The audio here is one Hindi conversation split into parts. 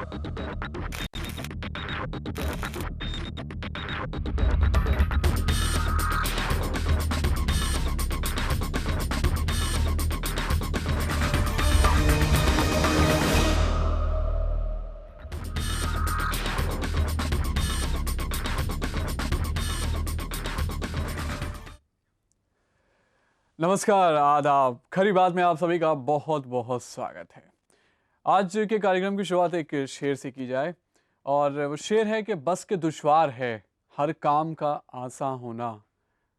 नमस्कार, आदाब। खरी बात में आप सभी का बहुत बहुत स्वागत है। आज के कार्यक्रम की शुरुआत एक शेर से की जाए और वो शेर है कि बस के दुश्वार है हर काम का आसान होना।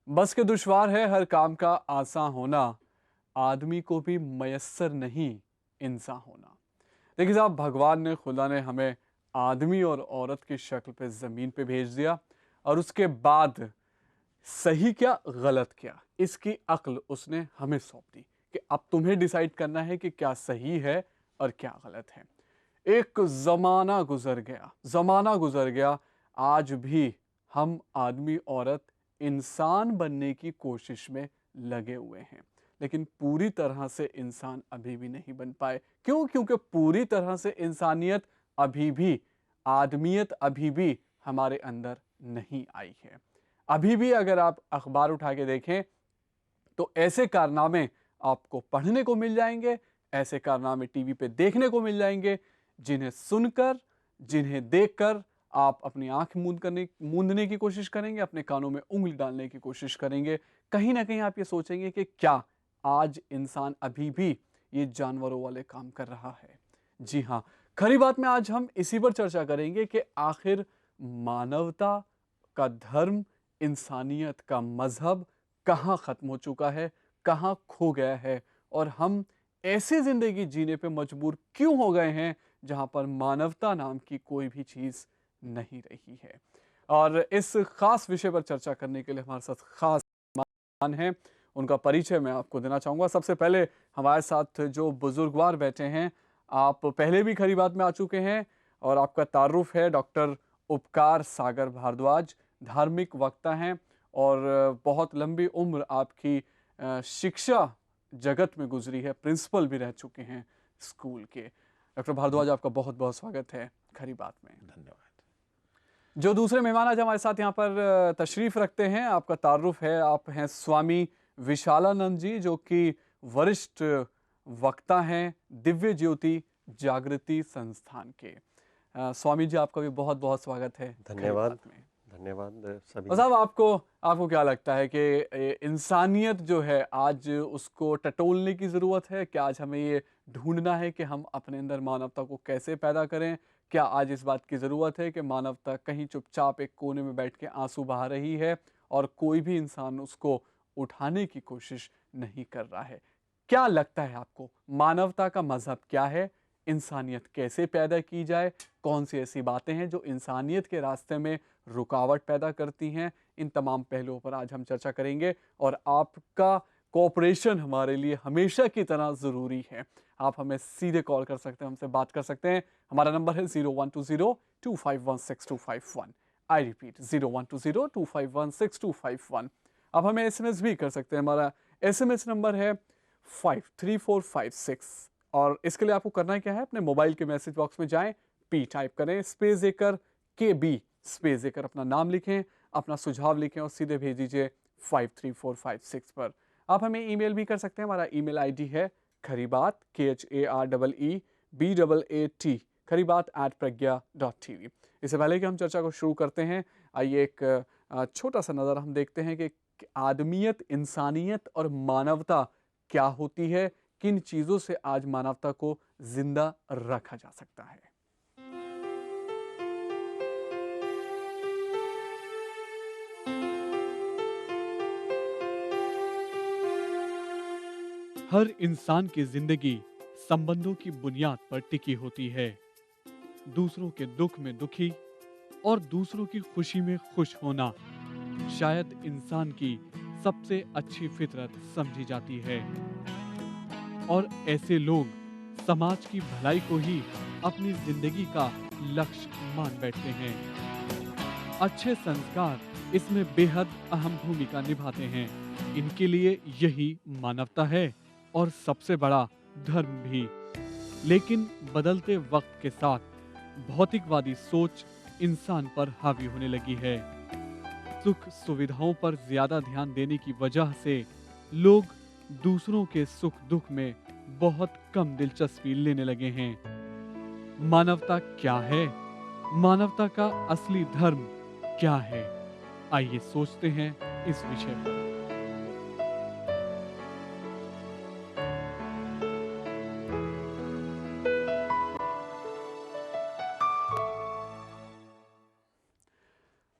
बस के दुश्वार है हर काम का आसान होना, आदमी को भी मयस्सर नहीं इंसान होना। देखिए साहब, भगवान ने, खुदा ने हमें आदमी और औरत की शक्ल पे ज़मीन पे भेज दिया और उसके बाद सही क्या गलत क्या इसकी अक्ल उसने हमें सौंप दी कि अब तुम्हें डिसाइड करना है कि क्या सही है और क्या गलत है। एक जमाना गुजर गया, आज भी हम आदमी औरत इंसान बनने की कोशिश में लगे हुए हैं, लेकिन पूरी तरह से इंसान अभी भी नहीं बन पाए। क्यों? क्योंकि पूरी तरह से इंसानियत अभी भी, आदमियत अभी भी हमारे अंदर नहीं आई है। अभी भी अगर आप अखबार उठा के देखें तो ऐसे कारनामे आपको पढ़ने को मिल जाएंगे, ऐसे कारनामे टीवी पे देखने को मिल जाएंगे जिन्हें सुनकर, जिन्हें देखकर आप अपनी आंख मूंदने की कोशिश करेंगे, अपने कानों में उंगली डालने की कोशिश करेंगे। कहीं ना कहीं आप ये सोचेंगे कि क्या आज इंसान अभी भी ये जानवरों वाले काम कर रहा है। जी हाँ, खरी बात में आज हम इसी पर चर्चा करेंगे कि आखिर मानवता का धर्म, इंसानियत का मजहब कहाँ ख़त्म हो चुका है, कहाँ खो गया है और हम ऐसी ज़िंदगी जीने पे मजबूर क्यों हो गए हैं जहाँ पर मानवता नाम की कोई भी चीज़ नहीं रही है। और इस ख़ास विषय पर चर्चा करने के लिए हमारे साथ ख़ास मेहमान हैं, उनका परिचय मैं आपको देना चाहूँगा। सबसे पहले हमारे साथ जो बुजुर्गवार बैठे हैं, आप पहले भी खरी बात में आ चुके हैं और आपका तारुफ है डॉक्टर उपकार सागर भारद्वाज। धार्मिक वक्ता हैं और बहुत लंबी उम्र आपकी शिक्षा जगत में गुजरी है, प्रिंसिपल भी रह चुके हैं स्कूल के। डॉक्टर भारद्वाज, आपका बहुत बहुत स्वागत है खरी बात में। धन्यवाद। जो दूसरे मेहमान आज हमारे साथ यहाँ पर तशरीफ़ रखते हैं, आपका तारुफ है, आप हैं स्वामी विशालानंद जी, जो कि वरिष्ठ वक्ता हैं दिव्य ज्योति जागृति संस्थान के। स्वामी जी, आपका भी बहुत बहुत स्वागत है खरी बात में। धन्यवाद सभी। और साहब, आपको क्या लगता है कि इंसानियत जो है आज उसको टटोलने की ज़रूरत है? क्या आज हमें ये ढूंढना है कि हम अपने अंदर मानवता को कैसे पैदा करें? क्या आज इस बात की ज़रूरत है कि मानवता कहीं चुपचाप एक कोने में बैठ के आंसू बहा रही है और कोई भी इंसान उसको उठाने की कोशिश नहीं कर रहा है? क्या लगता है आपको, मानवता का मज़हब क्या है? इंसानियत कैसे पैदा की जाए? कौन सी ऐसी बातें हैं जो इंसानियत के रास्ते में रुकावट पैदा करती हैं? इन तमाम पहलुओं पर आज हम चर्चा करेंगे और आपका कोऑपरेशन हमारे लिए हमेशा की तरह ज़रूरी है। आप हमें सीधे कॉल कर सकते हैं, हमसे बात कर सकते हैं। हमारा नंबर है 0120-251-6251। I repeat 0120-251-6251। आप हमें एसएमएस भी कर सकते हैं। हमारा एसएमएस नंबर है 53456 और इसके लिए आपको करना क्या है, अपने मोबाइल के मैसेज बॉक्स में जाएं, पी टाइप करें, स्पेस देकर के बी स्पेस देकर अपना नाम लिखें, अपना सुझाव लिखें और सीधे भेज दीजिए 53456 पर। आप हमें ईमेल भी कर सकते हैं। हमारा ईमेल आईडी है खरीबात KHAREEBAAT खरीबात@pragya.tv। इससे पहले कि हम चर्चा को शुरू करते हैं, आइए एक छोटा सा नज़र हम देखते हैं कि आदमियत, इंसानियत और मानवता क्या होती है, किन चीज़ों से आज मानवता को जिंदा रखा जा सकता है। हर इंसान की जिंदगी संबंधों की बुनियाद पर टिकी होती है। दूसरों के दुख में दुखी और दूसरों की खुशी में खुश होना शायद इंसान की सबसे अच्छी फितरत समझी जाती है और ऐसे लोग समाज की भलाई को ही अपनी जिंदगी का लक्ष्य मान बैठते हैं। अच्छे संस्कार इसमें बेहद अहम भूमिका निभाते हैं। इनके लिए यही मानवता है और सबसे बड़ा धर्म भी। लेकिन बदलते वक्त के साथ भौतिकवादी सोच इंसान पर हावी होने लगी है। सुख सुविधाओं पर ज्यादा ध्यान देने की वजह से लोग दूसरों के सुख दुख में बहुत कम दिलचस्पी लेने लगे हैं। मानवता क्या है? मानवता का असली धर्म क्या है? आइए सोचते हैं इस विषय पर।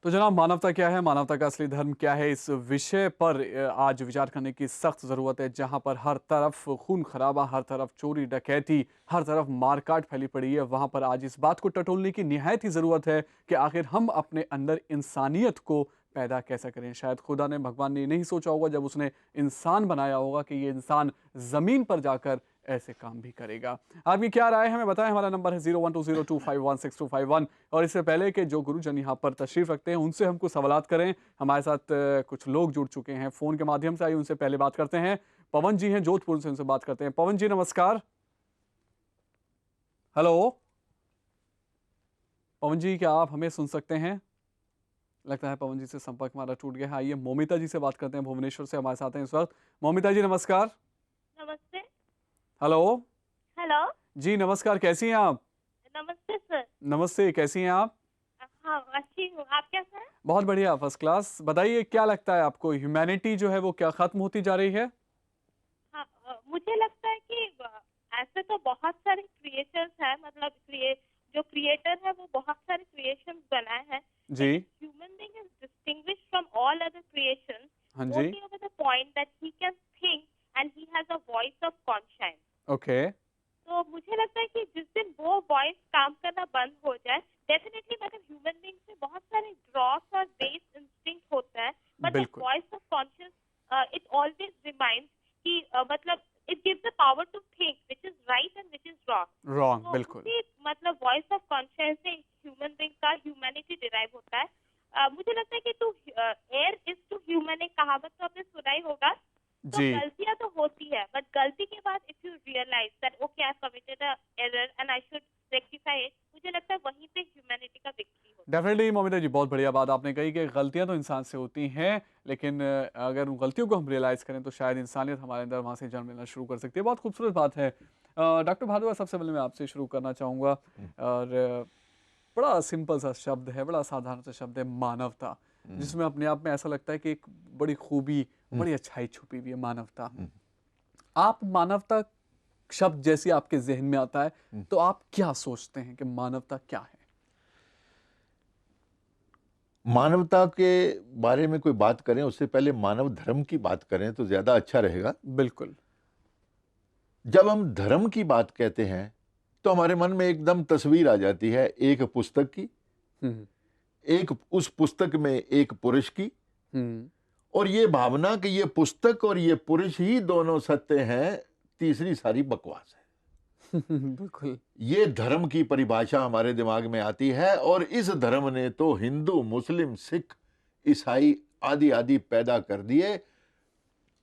तो जनाब, मानवता क्या है, मानवता का असली धर्म क्या है, इस विषय पर आज विचार करने की सख्त ज़रूरत है। जहां पर हर तरफ खून खराबा, हर तरफ चोरी डकैती, हर तरफ मारकाट फैली पड़ी है, वहां पर आज इस बात को टटोलने की निहायत ही ज़रूरत है कि आखिर हम अपने अंदर इंसानियत को पैदा कैसे करें। शायद खुदा ने, भगवान ने नहीं सोचा होगा जब उसने इंसान बनाया होगा कि ये इंसान ज़मीन पर जाकर ऐसे काम भी करेगा। आपकी क्या राय है हमें बताएं। हमारा नंबर है 0120251621। और इससे पहले कि जो गुरुजन यहाँ पर तशरीफ रखते हैं उनसे हमको सवालात करें, हमारे साथ कुछ लोग जुड़ चुके हैं फोन के माध्यम से। आइए उनसे पहले बात करते हैं। पवन जी हैं जोधपुर से, उनसे बात करते हैं। पवन जी नमस्कार। हेलो पवन जी, क्या आप हमें सुन सकते हैं? लगता है पवन जी से संपर्क हमारा टूट गया है। आइए मोमिता जी से बात करते हैं, भुवनेश्वर से हमारे साथ हैं इस वक्त। मोमिता जी नमस्कार। नमस्ते। Hello hello. जी नमस्कार, कैसी हैं आप? नमस्ते सर। नमस्ते, कैसी हैं आप? हाँ, अच्छी हूँ। आप कैसे हैं? बहुत बढ़िया, फर्स्ट क्लास। बताइए क्या लगता है आपको, ह्यूमैनिटी जो है वो क्या खत्म होती जा रही है? हाँ, मुझे लगता है कि ऐसे तो बहुत सारे क्रिएचर्स हैं, मतलब जो क्रिएटर है वो बहुत सारे क्रिएशंस बनाए हैं। जी। Human being is distinguished from all other creations हाँ जी। Only over the point that he can think and he has a voice of conscious. Okay. तो मुझे लगता है कि जिस दिन वो वॉइस काम करना बंद हो जाए, डेफिनेटली मतलब ह्यूमन बीइंग में बहुत सारे ड्रॉस और बेस इंस्टिंक्ट होता है, बट द बिल्कुल। Voice of conscious it always reminds कि मतलब it gives the power to think which is right and which is wrong. Wrong, तो बिल्कुल। उसी मतलब वॉइस ऑफ कॉन्शियस से ह्यूमन बीइंग का ह्यूमैनिटी डिराइव होता है। मुझे लगता है कि to err is to human, एक कहावत तो आपने सुना ही होगा। तो जी। गलतियां तो होती है, बट गलती के बाद if you realise that okay I have committed a error and I should rectify it, मुझे लगता है वहीं पे ह्यूमैनिटी का विक्ट्री होता डेफिनेटली मोमिता जी, बहुत बढ़िया बात आपने कही कि गलतियां तो इंसान से होती हैं, लेकिन अगर उन गलतियों को हम रियलाइज़ करें तो शायद इंसानियत हमारे अंदर वहाँ से जन्म लेना शुरू कर सकती है। बहुत खूबसूरत बात है। डॉक्टर भारद्वाज, सबसे पहले मैं आपसे शुरू करना चाहूँगा। और बड़ा सिंपल सा शब्द है, बड़ा साधारण सा शब्द है, मानवता, जिसमें अपने आप में ऐसा लगता है कि एक बड़ी खूबी, बड़ी अच्छाई छुपी हुई है, मानवता। आप मानवता शब्द जैसे आपके जहन में आता है तो आप क्या सोचते हैं कि मानवता क्या है? मानवता के बारे में कोई बात करें उससे पहले मानव धर्म की बात करें तो ज्यादा अच्छा रहेगा। बिल्कुल। जब हम धर्म की बात कहते हैं तो हमारे मन में एकदम तस्वीर आ जाती है एक पुस्तक की, हम्म। एक उस पुस्तक में एक पुरुष की, हम्म। और ये भावना कि ये पुस्तक और ये पुरुष ही दोनों सत्य हैं, तीसरी सारी बकवास है। बिल्कुल। ये धर्म की परिभाषा हमारे दिमाग में आती है, और इस धर्म ने तो हिंदू, मुस्लिम, सिख, ईसाई आदि आदि पैदा कर दिए,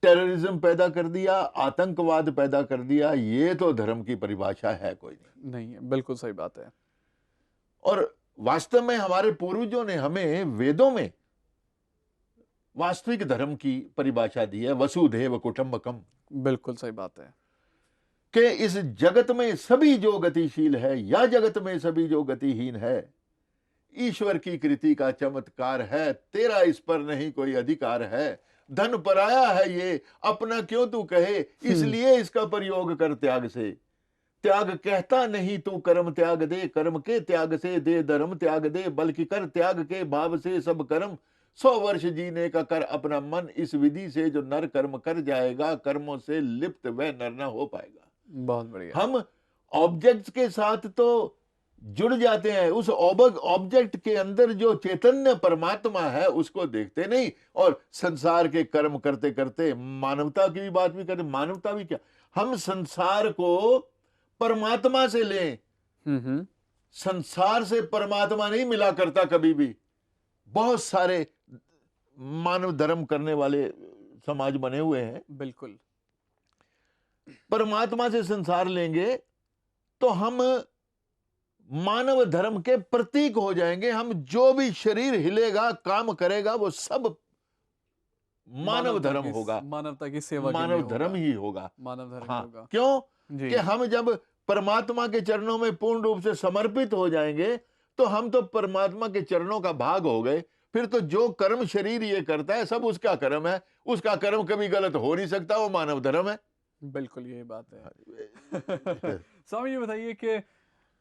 टेररिज्म पैदा कर दिया, आतंकवाद पैदा कर दिया। ये तो धर्म की परिभाषा है कोई नहीं। नहीं है, बिल्कुल सही बात है। और वास्तव में हमारे पूर्वजों ने हमें वेदों में वास्तविक धर्म की परिभाषा दी है, वसुधैव कुटुंबकम, बिल्कुल सही बात है। कि इस जगत में सभी जो गतिशील है या जगत में सभी जो गतिहीन है, ईश्वर की कृति का चमत्कार है, तेरा इस पर नहीं कोई अधिकार है। धन पराया है ये, अपना क्यों तू कहे, इसलिए इसका प्रयोग कर त्याग से। त्याग कहता नहीं तू कर्म त्याग दे, कर्म के त्याग से दे धर्म त्याग दे, बल्कि कर त्याग के भाव से सब कर्म। 100 वर्ष जीने का कर अपना मन, इस विधि से जो नर कर्म कर जाएगा, कर्मों से लिप्त वह नर न हो पाएगा। बहुत बढ़िया। हम ऑब्जेक्ट्स के साथ तो जुड़ जाते हैं, उस ऑब्जेक्ट के अंदर जो चैतन्य परमात्मा है उसको देखते नहीं, और संसार के कर्म करते करते मानवता की भी बात भी करते। मानवता भी क्या, हम संसार को परमात्मा से लें, संसार से परमात्मा नहीं मिला करता कभी भी। बहुत सारे मानव धर्म करने वाले समाज बने हुए हैं। बिल्कुल। परमात्मा से संसार लेंगे तो हम मानव धर्म के प्रतीक हो जाएंगे हम। जो भी शरीर हिलेगा, काम करेगा, वो सब मानव धर्म होगा, मानवता की सेवा के लिए मानव होगा। धर्म ही होगा। मानव धर्म ही हाँ, होगा। क्यों जी। कि हम जब परमात्मा के चरणों में पूर्ण रूप से समर्पित हो जाएंगे तो हम तो परमात्मा के चरणों का भाग हो गए। फिर तो जो कर्म शरीर ये करता है सब उसका कर्म है, उसका कर्म कभी गलत हो नहीं सकता, वो मानव धर्म है। बिल्कुल यही बात है। स्वामी ये बताइए कि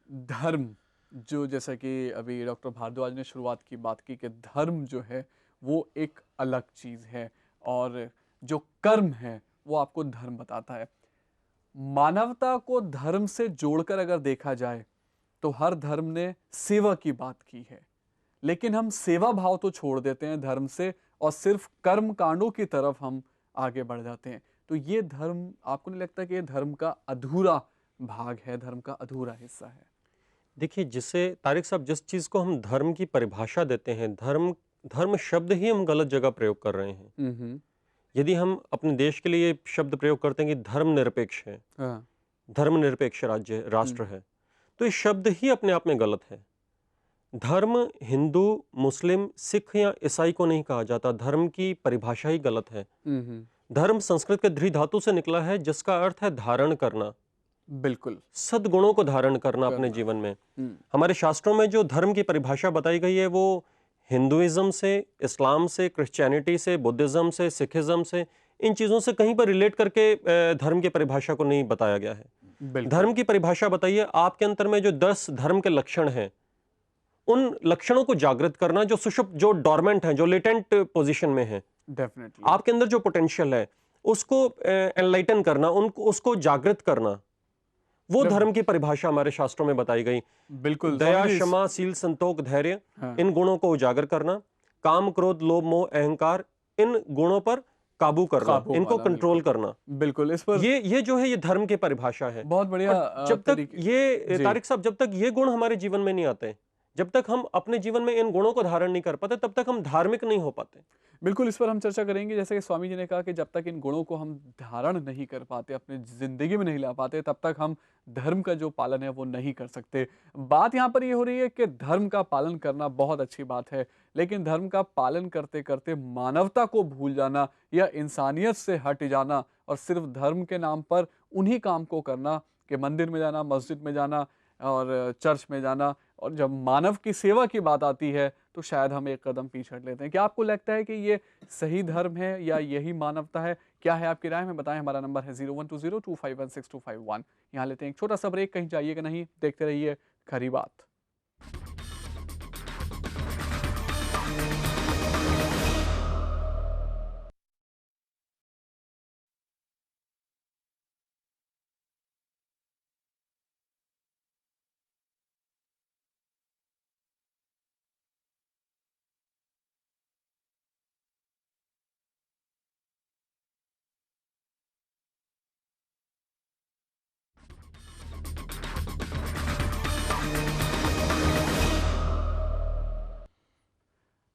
धर्म जो, जैसा कि अभी डॉक्टर भारद्वाज ने शुरुआत की बात की कि धर्म जो है वो एक अलग चीज़ है और जो कर्म है वो आपको धर्म बताता है। मानवता को धर्म से जोड़कर अगर देखा जाए तो हर धर्म ने सेवा की बात की है, लेकिन हम सेवा भाव तो छोड़ देते हैं धर्म से और सिर्फ कर्म कांडों की तरफ हम आगे बढ़ जाते हैं। तो ये धर्म, आपको नहीं लगता कि ये धर्म का अधूरा भाग है, धर्म का अधूरा हिस्सा है? देखिए, जिसे तारिक साहब जिस चीज़ को हम धर्म की परिभाषा देते हैं, धर्म शब्द ही हम गलत जगह प्रयोग कर रहे हैं। यदि हम अपने देश के लिए ये शब्द प्रयोग करते हैं कि धर्मनिरपेक्ष है, हाँ। धर्मनिरपेक्ष राष्ट्र है, तो ये शब्द ही अपने आप में गलत है। धर्म हिंदू, मुस्लिम, सिख या ईसाई को नहीं कहा जाता, धर्म की परिभाषा ही गलत है। धर्म संस्कृत के ध्री धातु से निकला है जिसका अर्थ है धारण करना, बिल्कुल। सद्गुणों को धारण करना अपने जीवन में। हमारे शास्त्रों में जो धर्म की परिभाषा बताई गई है वो हिंदुइज्म से, इस्लाम से, क्रिश्चियनिटी से, बुद्धिज्म से, सिखिज्म से, इन चीज़ों से कहीं पर रिलेट करके धर्म की परिभाषा को नहीं बताया गया है। धर्म की परिभाषा बताइए, आपके अंतर में जो 10 धर्म के लक्षण हैं, उन लक्षणों को जागृत करना, जो सुषुप्त, जो डोरमेंट हैं, जो लेटेंट पोजीशन में हैं, डेफिनेटली आपके अंदर जो पोटेंशियल है उसको एनलाइटन करना, उसको जागृत करना, वो धर्म की परिभाषा हमारे शास्त्रों में बताई गई। बिल्कुल। दया, क्षमा, शील, संतोष, धैर्य, हाँ। इन गुणों को उजागर करना, काम, क्रोध, लोभ, मोह, अहंकार, इन गुणों पर काबू करना, इनको कंट्रोल करना। बिल्कुल, इस पर ये जो है ये धर्म की परिभाषा है। बहुत बढ़िया। जब तक ये तारिक साहब, जब तक ये गुण हमारे जीवन में नहीं आते, जब तक हम अपने जीवन में इन गुणों को धारण नहीं कर पाते, तब तक हम धार्मिक नहीं हो पाते। बिल्कुल, इस पर हम चर्चा करेंगे। जैसे कि स्वामी जी ने कहा कि जब तक इन गुणों को हम धारण नहीं कर पाते, अपने जिंदगी में नहीं ला पाते, तब तक हम धर्म का जो पालन है वो नहीं कर सकते। बात यहाँ पर ये हो रही है कि धर्म का पालन करना बहुत अच्छी बात है, लेकिन धर्म का पालन करते करते मानवता को भूल जाना या इंसानियत से हट जाना और सिर्फ धर्म के नाम पर उन्हीं काम को करना कि मंदिर में जाना, मस्जिद में जाना और चर्च में जाना, और जब मानव की सेवा की बात आती है तो शायद हम एक कदम पीछे हट लेते हैं। क्या आपको लगता है कि ये सही धर्म है या यही मानवता है? क्या है आपकी राय में बताएं। हमारा नंबर है 0120251621। यहाँ लेते हैं एक छोटा सा ब्रेक, कहीं जाइएगा नहीं, देखते रहिए खरी बात।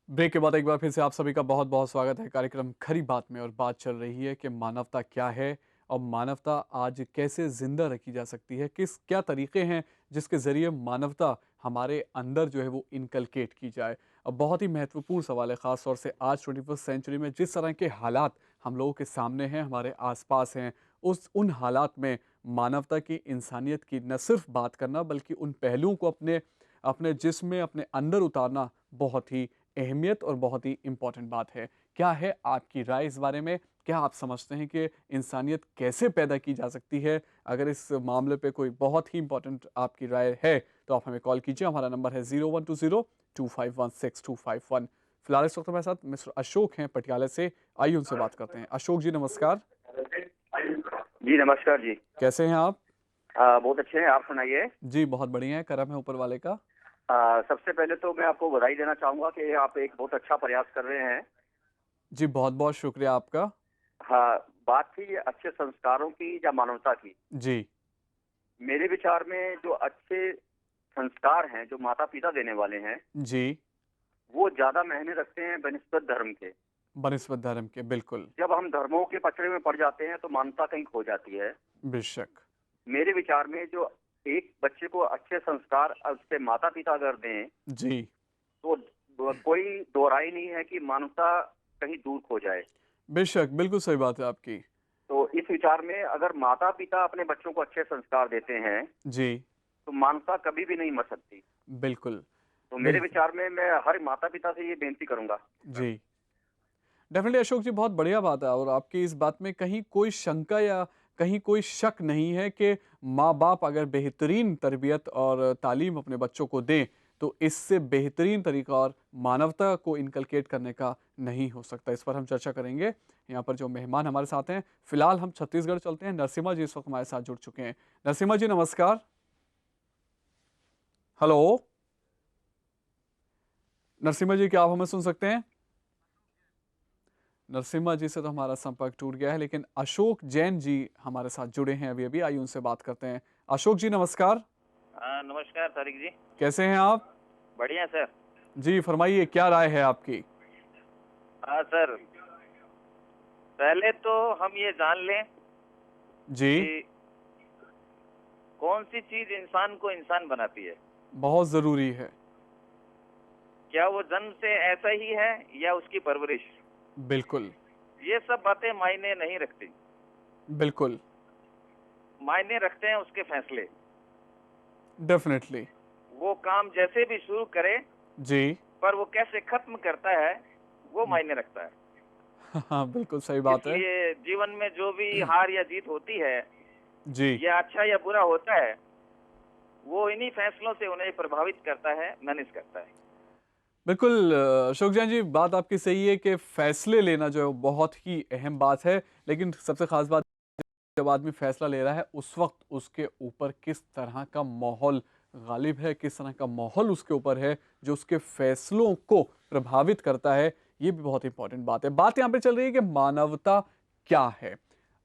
ब्रेक के बाद एक बार फिर से आप सभी का बहुत बहुत स्वागत है कार्यक्रम खरी बात में। और बात चल रही है कि मानवता क्या है और मानवता आज कैसे जिंदा रखी जा सकती है, क्या तरीके हैं जिसके ज़रिए मानवता हमारे अंदर जो है वो इनकलकेट की जाए। अब बहुत ही महत्वपूर्ण सवाल है, ख़ास तौर से आज 21वीं सेंचुरी में जिस तरह के हालात हम लोगों के सामने हैं, हमारे आसपास हैं, उन हालात में मानवता की, इंसानियत की न सिर्फ बात करना बल्कि उन पहलुओं को अपने जिस्म में, अपने अंदर उतारना बहुत ही अहमियत और बहुत ही इम्पोर्टेंट बात है। क्या है आपकी राय इस बारे में? क्या आप समझते हैं कि इंसानियत कैसे पैदा की जा सकती है? अगर इस मामले पे कोई बहुत ही इम्पोर्टेंट आपकी राय है तो आप हमें कॉल कीजिए। हमारा नंबर है 0120251621। फिलहाल इस वक्त हमारे साथ मिस्टर अशोक हैं पटियाला से, आइए उनसे बात करते हैं। अशोक जी नमस्कार। जी नमस्कार जी। कैसे हैं आप? बहुत अच्छे हैं, आप सुनाइए। जी बहुत बढ़िया है, करम है ऊपर वाले का। सबसे पहले तो मैं आपको बधाई देना चाहूंगा कि आप एक बहुत अच्छा प्रयास कर रहे हैं। जी बहुत बहुत शुक्रिया आपका। हाँ, बात थी अच्छे संस्कारों की या मानवता की। जी मेरे विचार में जो अच्छे संस्कार हैं, जो माता पिता देने वाले हैं, जी, वो ज्यादा मायने रखते हैं बनिस्बत धर्म के। बनिस्बत धर्म के, बिल्कुल। जब हम धर्मों के पचड़े में पड़ जाते हैं तो मानवता कहीं खो जाती है। बेशक। मेरे विचार में जो एक बच्चे को अच्छे संस्कार उसके माता पिता अगर दें जी, तो कोई दो राय नहीं है कि मानवता कहीं दूर खो जाए। बेशक, बिल्कुल सही बात है आपकी। तो इस विचार में अगर माता पिता अपने बच्चों को अच्छे संस्कार देते हैं जी, तो मानवता कभी भी नहीं मर सकती। बिल्कुल, तो मेरे बिल्कुल। विचार में मैं हर माता पिता से ये बेनती करूंगा। जी। डेफिनेटली अशोक जी, बहुत बढ़िया बात है और आपकी इस बात में कहीं कोई शंका या कहीं कोई शक नहीं है कि माँ-बाप अगर बेहतरीन तरबियत और तालीम अपने बच्चों को दें, तो इससे बेहतरीन तरीका और मानवता को इनकलकेट करने का नहीं हो सकता। इस पर हम चर्चा करेंगे। यहाँ पर जो मेहमान हमारे साथ हैं, फिलहाल हम छत्तीसगढ़ चलते हैं। नरसिम्हा जी इस वक्त हमारे साथ जुड़ चुके हैं। नरसिम्हा जी नमस्कार। हेलो, नरसिम्हा जी क्या आप हमें सुन सकते हैं? नरसिम्हा जी से तो हमारा संपर्क टूट गया है, लेकिन अशोक जैन जी हमारे साथ जुड़े हैं अभी अभी। आइए उनसे बात करते हैं। अशोक जी नमस्कार। नमस्कार तारिक जी। कैसे हैं आप? बढ़िया सर। जी फरमाइए, क्या राय है आपकी? हाँ सर, पहले तो हम ये जान लें जी, कि कौन सी चीज इंसान को इंसान बनाती है। बहुत जरूरी है। क्या वो जन्म से ऐसा ही है या उसकी परवरिश? बिल्कुल, ये सब बातें मायने नहीं रखती। बिल्कुल, मायने रखते हैं उसके फैसले। डेफिनेटली। वो काम जैसे भी शुरू करे जी, पर वो कैसे खत्म करता है वो मायने रखता है। हाँ बिल्कुल सही बात है। इसलिए जीवन में जो भी हार या जीत होती है जी, या अच्छा या बुरा होता है वो इन्हीं फैसलों से उन्हें प्रभावित करता है, मैनेज करता है। बिल्कुल अशोक जैन जी, बात आपकी सही है कि फैसले लेना जो है वो बहुत ही अहम बात है, लेकिन सबसे खास बात जब आदमी फैसला ले रहा है उस वक्त उसके ऊपर किस तरह का माहौल गालिब है, किस तरह का माहौल उसके ऊपर है जो उसके फैसलों को प्रभावित करता है। ये भी बहुत इंपॉर्टेंट बात है। बात यहाँ पे चल रही है कि मानवता क्या है।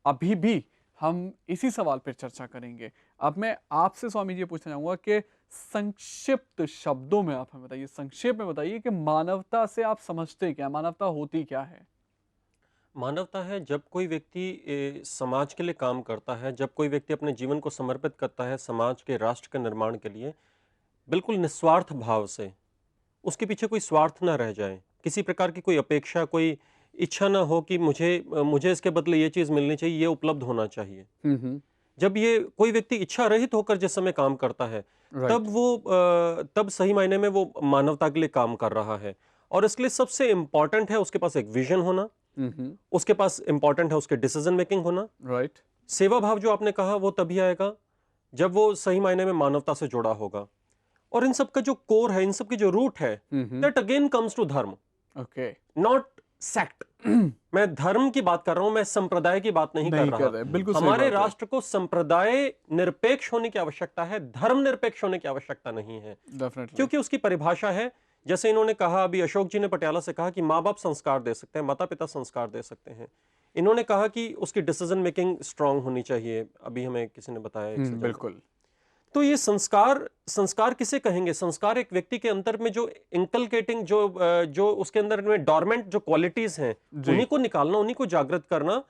अभी भी हम इसी सवाल पर चर्चा करेंगे। अब मैं आपसे स्वामी जी ये पूछना चाहूंगा कि संक्षिप्त शब्दों में आप हमें बताइए, संक्षेप में बताइए कि मानवता से आप समझते क्या, मानवता होती क्या है? मानवता है जब कोई व्यक्ति समाज के लिए काम करता है, जब कोई व्यक्ति अपने जीवन को समर्पित करता है समाज के, राष्ट्र के निर्माण के लिए, बिल्कुल निस्वार्थ भाव से। उसके पीछे कोई स्वार्थ ना रह जाए, किसी प्रकार की कोई अपेक्षा, कोई इच्छा ना हो कि मुझे इसके बदले ये चीज़ मिलनी चाहिए, ये उपलब्ध होना चाहिए। जब ये कोई व्यक्ति इच्छा रहित होकर जिस समय काम करता है, राइट। तब सही मायने में वो मानवता के लिए काम कर रहा है। और इसके लिए सबसे इम्पॉर्टेंट है उसके पास एक विजन होना, उसके पास इम्पॉर्टेंट है उसके डिसीजन मेकिंग होना। राइट। सेवा भाव जो आपने कहा वो तभी आएगा जब वो सही मायने में मानवता से जुड़ा होगा। और इन सब का जो कोर है, इन सब की जो रूट है, दैट अगेन कम्स टू धर्म, ओके, नॉट सेक्ट। मैं धर्म की बात कर रहा हूं, मैं संप्रदाय की बात नहीं कर रहा। बिल्कुल सही हमारे बात है। राष्ट्र को संप्रदाय निरपेक्ष होने की आवश्यकता है, धर्म निरपेक्ष होने की आवश्यकता नहीं है। डेफिनेटली। क्योंकि उसकी परिभाषा है, जैसे इन्होंने कहा, अभी अशोक जी ने पटियाला से कहा कि माँ बाप संस्कार दे सकते हैं, माता पिता संस्कार दे सकते हैं। इन्होंने कहा कि उसकी डिसीजन मेकिंग स्ट्रांग होनी चाहिए, अभी हमें किसी ने बताया एक से बिल्कुल। तो ये संस्कार किसे कहेंगे? संस्कार एक व्यक्ति के अंदर में जो इंकलकेटिंग, जो उसके अंदर में डोरमेंट जो क्वालिटीज हैं, उन्हीं को निकालना, उन्हीं को जागृत करना,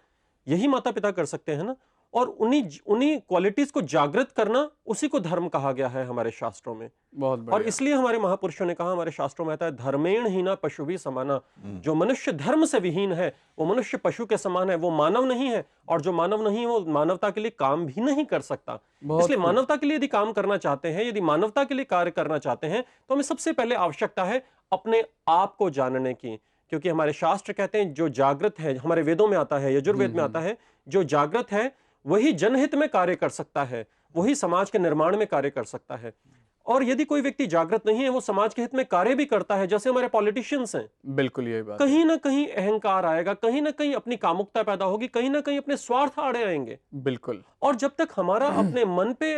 यही माता पिता कर सकते हैं ना। और उन्हीं क्वालिटीज को जागृत करना, उसी को धर्म कहा गया है हमारे शास्त्रों में। बहुत और बढ़िया। इसलिए हमारे महापुरुषों ने कहा, हमारे शास्त्रों में आता है, धर्मेण हीना पशु भी समाना। जो मनुष्य धर्म से विहीन है वो मनुष्य पशु के समान है, वो मानव नहीं है। और जो मानव नहीं है वो मानवता के लिए काम भी नहीं कर सकता। इसलिए मानवता के लिए यदि काम करना चाहते हैं, यदि मानवता के लिए कार्य करना चाहते हैं, तो हमें सबसे पहले आवश्यकता है अपने आप को जानने की। क्योंकि हमारे शास्त्र कहते हैं जो जागृत है, हमारे वेदों में आता है, यजुर्वेद में आता है, जो जागृत है वही जनहित में कार्य कर सकता है, वही समाज के निर्माण में कार्य कर सकता है। और यदि कोई व्यक्ति जागृत नहीं है, वो समाज के हित में कार्य भी करता है, जैसे हमारे पॉलिटिशियंस हैं, बिल्कुल यही बात है। कहीं ना कहीं अहंकार आएगा, कहीं ना कहीं अपनी कामुकता पैदा होगी, कहीं ना कहीं अपने स्वार्थ आड़े आएंगे। बिल्कुल। और जब तक हमारा अपने मन पे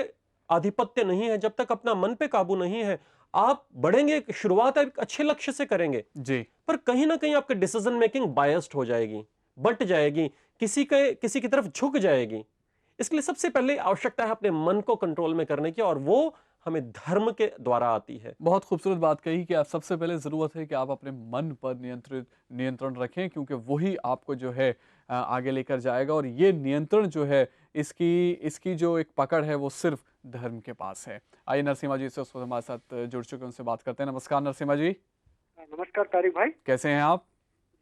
आधिपत्य नहीं है, जब तक अपना मन पे काबू नहीं है, आप बढ़ेंगे, शुरुआत एक अच्छे लक्ष्य से करेंगे जी, पर कहीं ना कहीं आपकी डिसीजन मेकिंग बायस्ड हो जाएगी, बंट जाएगी, किसी की तरफ झुक जाएगी। इसलिए सबसे पहले आवश्यकता है अपने मन को कंट्रोल में करने की, और वो हमें धर्म के द्वारा आती है। बहुत खूबसूरत बात कही कि आप सबसे पहले ज़रूरत है कि आप अपने मन पर नियंत्रण रखें, क्योंकि वही आपको जो है आगे लेकर जाएगा और ये नियंत्रण जो है इसकी जो एक पकड़ है वो सिर्फ धर्म के पास है। आइए नरसिम्हा जी से उस वक्त हमारे साथ जुड़ चुके हैं, उनसे बात करते हैं। नमस्कार नरसिम्हा जी, नमस्कार तारिक भाई। कैसे हैं आप?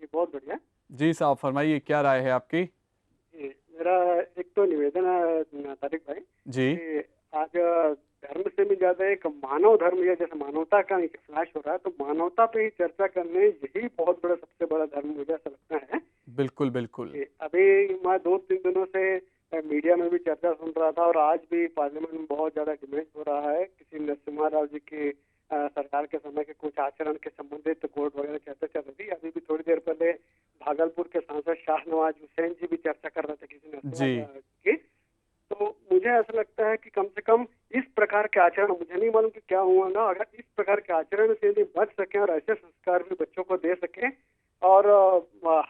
जी बहुत बढ़िया जी साहब, फरमाइए क्या राय है आपकी? जी। मेरा एक तो निवेदन है तारिक भाई जी कि आज धर्म से भी ज्यादा एक मानव धर्म या जैसे मानवता का एक फ्लैश हो रहा है, तो मानवता पे ही चर्चा करने यही बहुत बड़ा सबसे बड़ा धर्म मुझे ऐसा लगता है। बिल्कुल बिल्कुल। कि अभी मैं 2-3 दिनों से मीडिया में भी चर्चा सुन रहा था और आज भी पार्लियामेंट में बहुत ज्यादा डिबेट हो रहा है। किसी नरसिम्हा राव जी की सरकार के समय के कुछ आचरण के संबंधित कोर्ट वगैरह चर्चा चल रही थी। अभी भी थोड़ी देर पहले भागलपुर के सांसद शाहनवाज हुसैन जी भी चर्चा कर रहे थे किसी नरसिम्हा राव की। तो मुझे ऐसा लगता है कि कम से कम इस प्रकार के आचरण, मुझे नहीं मालूम कि क्या हुआ ना, अगर इस प्रकार के आचरण से यदि बच सकें और ऐसे संस्कार भी बच्चों को दे सकें और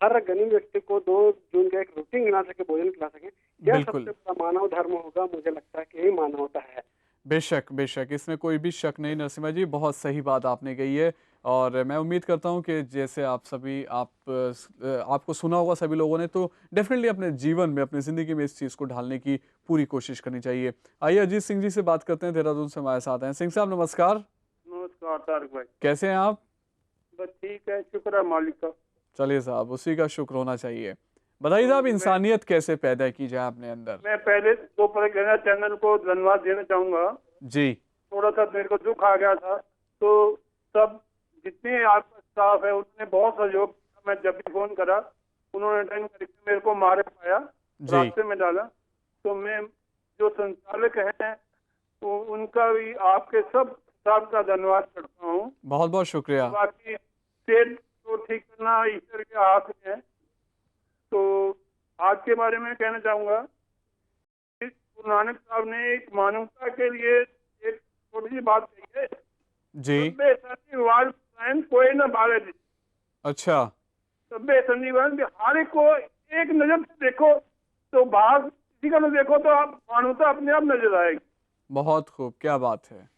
हर गरीब व्यक्ति को 2 जून का एक रूटीन बना सके, भोजन खिला सके, यह सबसे बिल्कुल। बड़ा मानव धर्म होगा। मुझे लगता है कि यही मानवता है। बेशक बेशक, इसमें कोई भी शक नहीं नरसिम्हा जी, बहुत सही बात आपने कही है। और मैं उम्मीद करता हूं कि जैसे आपको सुना होगा सभी लोगों ने, तो डेफिनेटली अपने जीवन में, अपनी ज़िंदगी में इस चीज़ को ढालने की पूरी कोशिश करनी चाहिए। आइए अजीत सिंह जी से बात करते हैं, देहरादून से हमारे साथ हैं। सिंह साहब नमस्कार, नमस्कार तारिक भाई। कैसे हैं आप? बस ठीक है, शुक्र है मालिक का। चलिए साहब, उसी का शुक्र होना चाहिए। बताइए साहब, इंसानियत कैसे पैदा की जाए अपने अंदर? मैं पहले तो कहना चैनल को धन्यवाद देना चाहूंगा। जी थोड़ा सा मेरे को दुख आ गया था, तो सब जितने आपका स्टाफ है उन्होंने बहुत सहयोग किया। मैं जब भी फोन करा उन्होंने अटेंड करके मेरे को मारे पाया, जी रास्ते में डाला। तो मैं जो संचालक हैं तो उनका भी आपके सब स्टाफ का धन्यवाद करता हूँ। बहुत बहुत शुक्रिया। बाकी स्टेट को ठीक करना ईश्वर के हाथ में है। तो आज के बारे में कहना चाहूंगा कि गुरु नानक साहब ने एक मानवता के लिए एक छोटी सी बात कही है। जी सभ्य संधिवान स्वयं कोई न भाले दी। अच्छा, सभ्य संधिवान हर एक को एक नजर से देखो तो बाहर किसी का न देखो तो आप मानवता अपने आप नजर आएगी। बहुत खूब, क्या बात है,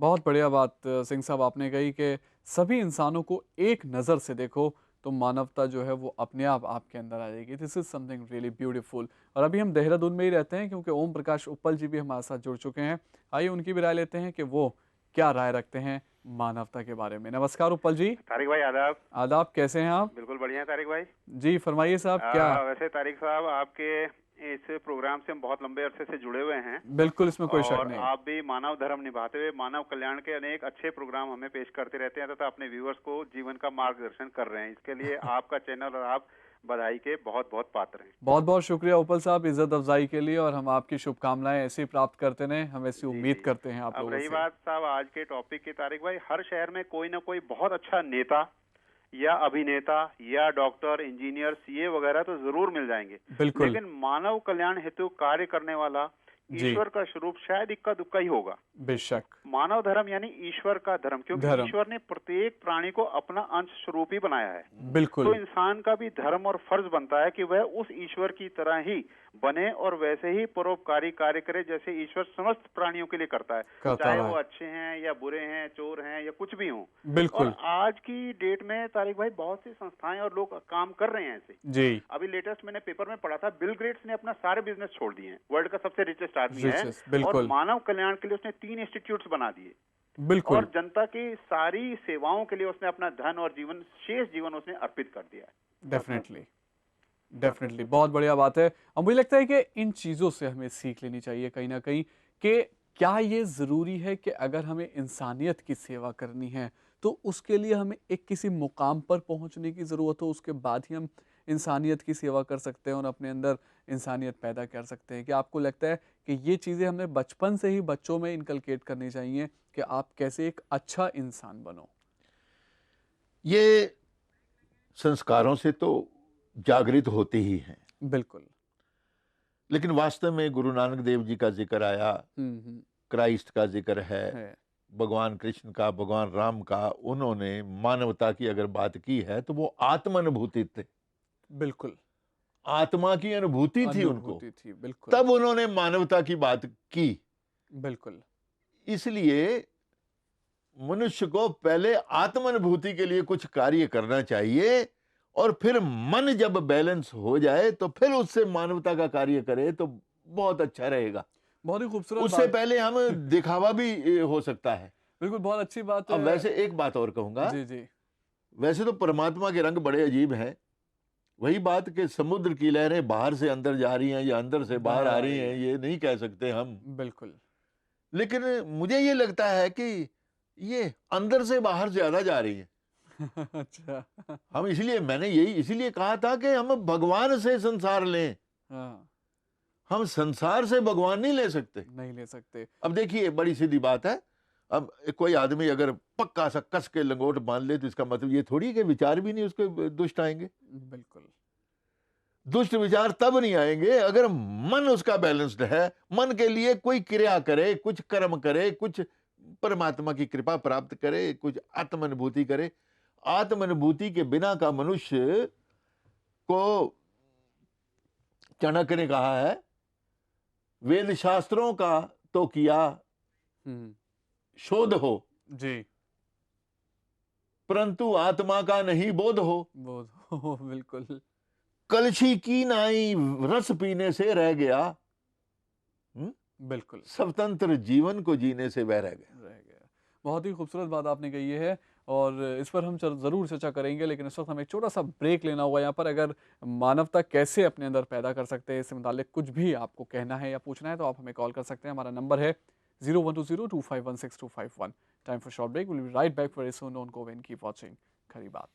बहुत बढ़िया बात सिंह साहब आपने कही कि सभी इंसानों को एक नज़र से देखो तो मानवता जो है वो अपने आप आपके अंदर आ जाएगी। This is something really beautiful. और अभी हम देहरादून में ही रहते हैं क्योंकि ओम प्रकाश उप्पल जी भी हमारे साथ जुड़ चुके हैं। आइए उनकी भी राय लेते हैं कि वो क्या राय रखते हैं मानवता के बारे में। नमस्कार उप्पल जी। तारिक भाई आदाब। आदाब, कैसे हैं आप? बिल्कुल बढ़िया है तारिक भाई। जी फरमाइए साहब, क्या? वैसे तारिक साहब आपके इस प्रोग्राम से हम बहुत लंबे अरसे से जुड़े हुए हैं। बिल्कुल, इसमें कोई शक और नहीं। आप भी मानव धर्म निभाते हुए मानव कल्याण के अनेक अच्छे प्रोग्राम हमें पेश करते रहते हैं तथा अपने व्यूअर्स को जीवन का मार्गदर्शन कर रहे हैं। इसके लिए आपका चैनल और आप बधाई के बहुत बहुत पात्र हैं। बहुत बहुत शुक्रिया उप्पल साहब इज्जत अफजाई के लिए, और हम आपकी शुभकामनाएं ऐसे ही प्राप्त करते रहें, हम ऐसी उम्मीद करते हैं आप अब लोगों रही से। बात साहब आज के टॉपिक की तारिक भाई, हर शहर में कोई ना कोई बहुत अच्छा नेता या अभिनेता या डॉक्टर, इंजीनियर, सीए वगैरह तो जरूर मिल जाएंगे। बिल्कुल। लेकिन मानव कल्याण हेतु कार्य करने वाला जी। ईश्वर का स्वरूप शायद इक्का दुक्का ही होगा। बेशक। मानव धर्म यानी ईश्वर का धर्म, क्योंकि धर्म। ईश्वर ने प्रत्येक प्राणी को अपना अंश स्वरूप ही बनाया है। बिल्कुल। तो इंसान का भी धर्म और फर्ज बनता है कि वह उस ईश्वर की तरह ही बने और वैसे ही परोपकारी कार्य करे जैसे ईश्वर समस्त प्राणियों के लिए करता है, चाहे वो अच्छे हैं या बुरे हैं, चोर हैं या कुछ भी हों। बिल्कुल। और आज की डेट में तारिक भाई बहुत सी संस्थाएं और लोग काम कर रहे हैं ऐसे। जी। अभी लेटेस्ट मैंने पेपर में पढ़ा था, बिल गेट्स ने अपना सारे बिजनेस छोड़ दिए हैं, वर्ल्ड का सबसे रिचेस्ट आदमी है। बिल्कुल। और मानव कल्याण के लिए उसने 3 इंस्टीट्यूट्स बना दिए। बिल्कुल। और जनता की सारी सेवाओं के लिए उसने अपना धन और जीवन, शेष जीवन उसने अर्पित कर दिया है। डेफिनेटली डेफिनेटली, बहुत बढ़िया बात है। और मुझे लगता है कि इन चीज़ों से हमें सीख लेनी चाहिए कहीं ना कहीं कि क्या ये ज़रूरी है कि अगर हमें इंसानियत की सेवा करनी है तो उसके लिए हमें एक किसी मुकाम पर पहुंचने की ज़रूरत हो, उसके बाद ही हम इंसानियत की सेवा कर सकते हैं और अपने अंदर इंसानियत पैदा कर सकते हैं। क्या आपको लगता है कि ये चीज़ें हमें बचपन से ही बच्चों में इनकलकेट करनी चाहिए कि आप कैसे एक अच्छा इंसान बनो? ये संस्कारों से तो जागृत होते ही हैं। बिल्कुल। लेकिन वास्तव में गुरु नानक देव जी का जिक्र आया, क्राइस्ट का जिक्र है, भगवान कृष्ण का, भगवान राम का, उन्होंने मानवता की अगर बात की है तो वो आत्म अनुभूति थे। बिल्कुल। आत्मा की अनुभूति थी उनको, थी, बिल्कुल। तब उन्होंने मानवता की बात की। बिल्कुल। इसलिए मनुष्य को पहले आत्म अनुभूति के लिए कुछ कार्य करना चाहिए और फिर मन जब बैलेंस हो जाए तो फिर उससे मानवता का कार्य करे तो बहुत अच्छा रहेगा। बहुत ही खूबसूरत उससे बात। पहले हम दिखावा भी हो सकता है। बिल्कुल, बहुत अच्छी बात अब है। वैसे एक बात और कहूंगा, जी जी वैसे तो परमात्मा के रंग बड़े अजीब हैं। वही बात कि समुद्र की लहरें बाहर से अंदर जा रही हैं या अंदर से बाहर आ रही हैं, ये नहीं कह सकते हम। बिल्कुल। लेकिन मुझे ये लगता है कि ये अंदर से बाहर ज्यादा जा रही है। अच्छा। हम इसलिए, मैंने यही इसीलिए कहा था कि हम भगवान से संसार लें। हाँ, हम संसार से भगवान नहीं ले सकते। नहीं ले सकते। अब देखिए, बड़ी सीधी बात है, अब कोई आदमी अगर पक्का सा कस के लंगोट बांध ले तो इसका मतलब ये थोड़ी कि विचार भी नहीं उसके दुष्ट आएंगे। बिल्कुल। दुष्ट विचार तब नहीं आएंगे अगर मन उसका बैलेंस्ड है, मन के लिए कोई क्रिया करे, कुछ कर्म करे, कुछ परमात्मा की कृपा प्राप्त करे, कुछ आत्मानुभूति करे। आत्मानुभूति के बिना का मनुष्य को चाणक्य ने कहा है, वेद शास्त्रों का तो किया शोध हो, जी, परंतु आत्मा का नहीं बोध हो। बोध हो। बिल्कुल। कलशी की नाई रस पीने से रह गया, बिल्कुल स्वतंत्र जीवन को जीने से वह रह गया। बहुत ही खूबसूरत बात आपने कही है और इस पर हम ज़रूर चर्चा करेंगे, लेकिन इस वक्त हमें एक छोटा सा ब्रेक लेना होगा यहाँ पर। अगर मानवता कैसे अपने अंदर पैदा कर सकते हैं, इससे मुतालिक कुछ भी आपको कहना है या पूछना है तो आप हमें कॉल कर सकते हैं। हमारा नंबर है 0120251621। Time for short break. Will be right back very soon. Don't go and keep watching Khari बात।